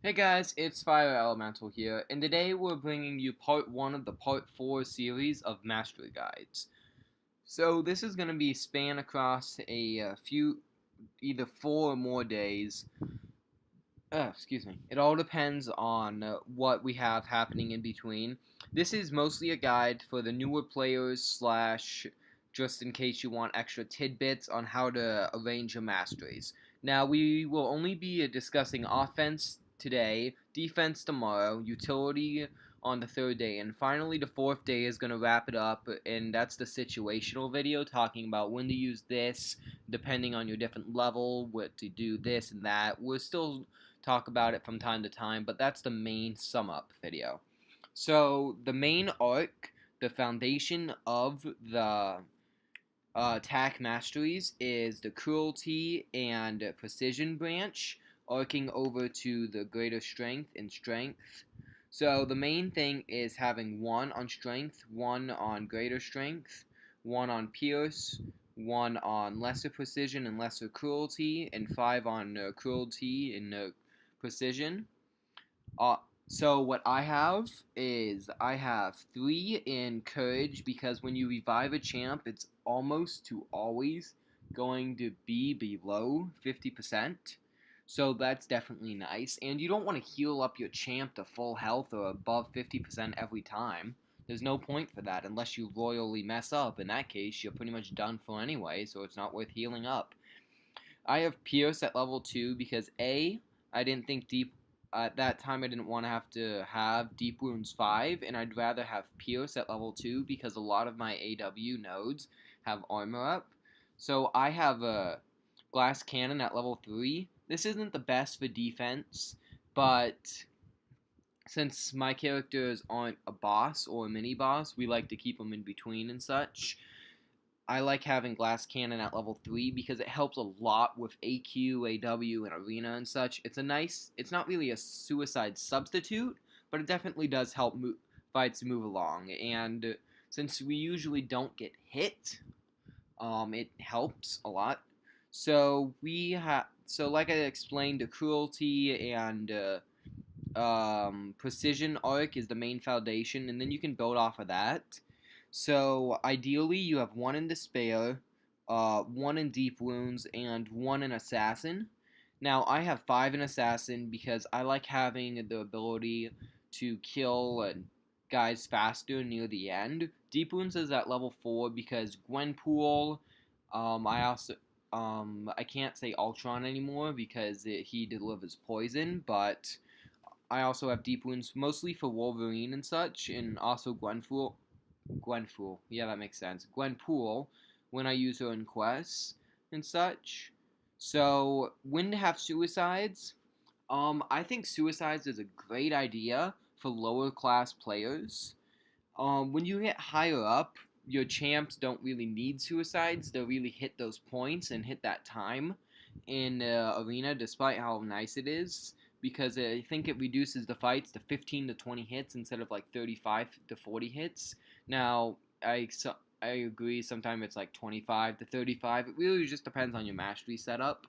Hey guys, it's Fire Elemental here, and today we're bringing you part 1 of the part 4 series of Mastery Guides. So this is going to be span across a few, either 4 or more days. Excuse me. It all depends on what we have happening in between. This is mostly a guide for the newer players slash just in case you want extra tidbits on how to arrange your masteries. Now we will only be discussing offense today, defense tomorrow, utility on the third day, and finally the fourth day is going to wrap it up, and that's the situational video talking about when to use this, depending on your different level, what to do this and that. We're still talk about it from time to time, but that's the main sum up video. So the main arc, the foundation of the attack masteries is the cruelty and precision branch, arcing over to the greater strength and strength. So the main thing is having 1 on strength, 1 on greater strength, 1 on pierce, 1 on lesser precision and lesser cruelty, and 5 on cruelty and precision. Uh, so what I have is I have 3 in courage because when you revive a champ, it's almost to always going to be below 50%. So that's definitely nice. And you don't want to heal up your champ to full health or above 50% every time. There's no point for that unless you royally mess up. In that case, you're pretty much done for anyway, so it's not worth healing up. I have Pierce at level 2 because A, I didn't think deep at that time I didn't want to have Deep Wounds 5, and I'd rather have Pierce at level 2 because a lot of my AW nodes have armor up. So I have a Glass Cannon at level 3. This isn't the best for defense, but since my characters aren't a boss or a mini boss, we like to keep them in between and such. I like having Glass Cannon at level 3 because it helps a lot with AQ, AW, and Arena and such. It's not really a suicide substitute, but it definitely does help fights move along. And since we usually don't get hit, it helps a lot. So like I explained, the cruelty and precision arc is the main foundation, and then you can build off of that. So ideally, you have 1 in Despair, 1 in Deep Wounds, and 1 in Assassin. Now, I have 5 in Assassin because I like having the ability to kill guys faster near the end. Deep Wounds is at level 4 because Gwenpool, I can't say Ultron anymore because he delivers poison, but I also have Deep Wounds mostly for Wolverine and such, and also Gwenpool. Yeah, that makes sense. Gwenpool, when I use her in quests and such. So, when to have suicides? I think suicides is a great idea for lower class players. When you get higher up, your champs don't really need suicides. They'll really hit those points and hit that time in arena, despite how nice it is. Because I think it reduces the fights to 15 to 20 hits instead of like 35 to 40 hits. Now, I agree, sometimes it's like 25 to 35. It really just depends on your mastery setup.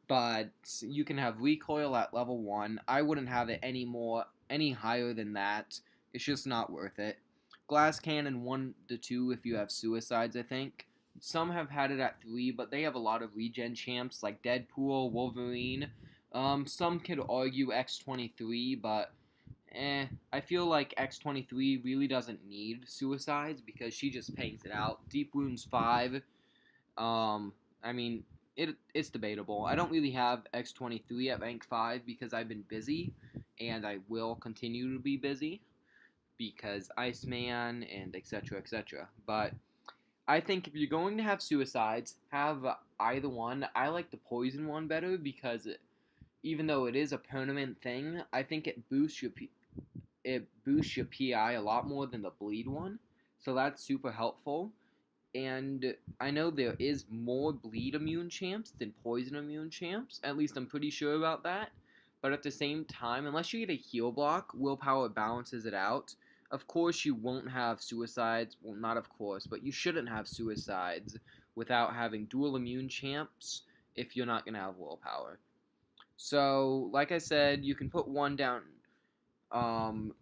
But you can have recoil at level 1. I wouldn't have it any higher than that. It's just not worth it. Glass Cannon 1 to 2 if you have suicides, I think. Some have had it at 3, but they have a lot of regen champs like Deadpool, Wolverine. Some could argue X-23, but I feel like X-23 really doesn't need suicides because she just pangs it out. Deep Wounds 5, I mean, it's debatable. I don't really have X-23 at rank 5 because I've been busy, and I will continue to be busy because Iceman and etc. etc. But I think if you're going to have suicides, have either one. I like the poison one better because even though it is a permanent thing, I think it boosts your PI a lot more than the bleed one. So that's super helpful. And I know there is more bleed immune champs than poison immune champs. At least I'm pretty sure about that. But at the same time, unless you get a heal block, willpower balances it out. Of course, you won't have suicides. Well, not of course, but you shouldn't have suicides without having dual immune champs if you're not going to have willpower. So, like I said, you can put one down.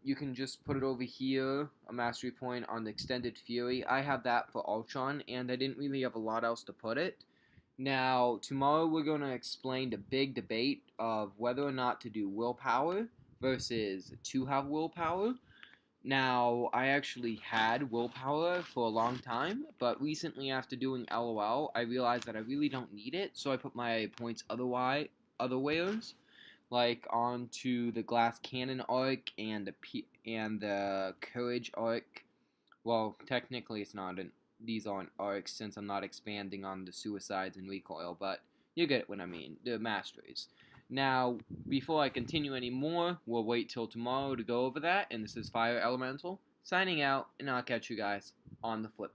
You can just put it over here, a mastery point on the extended fury. I have that for Ultron, and I didn't really have a lot else to put it. Now, tomorrow we're going to explain the big debate of whether or not to do willpower versus to have willpower. Now, I actually had willpower for a long time, but recently after doing LOL, I realized that I really don't need it, so I put my points other ways, like onto the glass cannon arc and the courage arc. Well, technically it's not these aren't arcs since I'm not expanding on the suicides and recoil, but you get what I mean, the masteries. Now, before I continue anymore, we'll wait till tomorrow to go over that, and this is Fire Elemental, signing out, and I'll catch you guys on the flip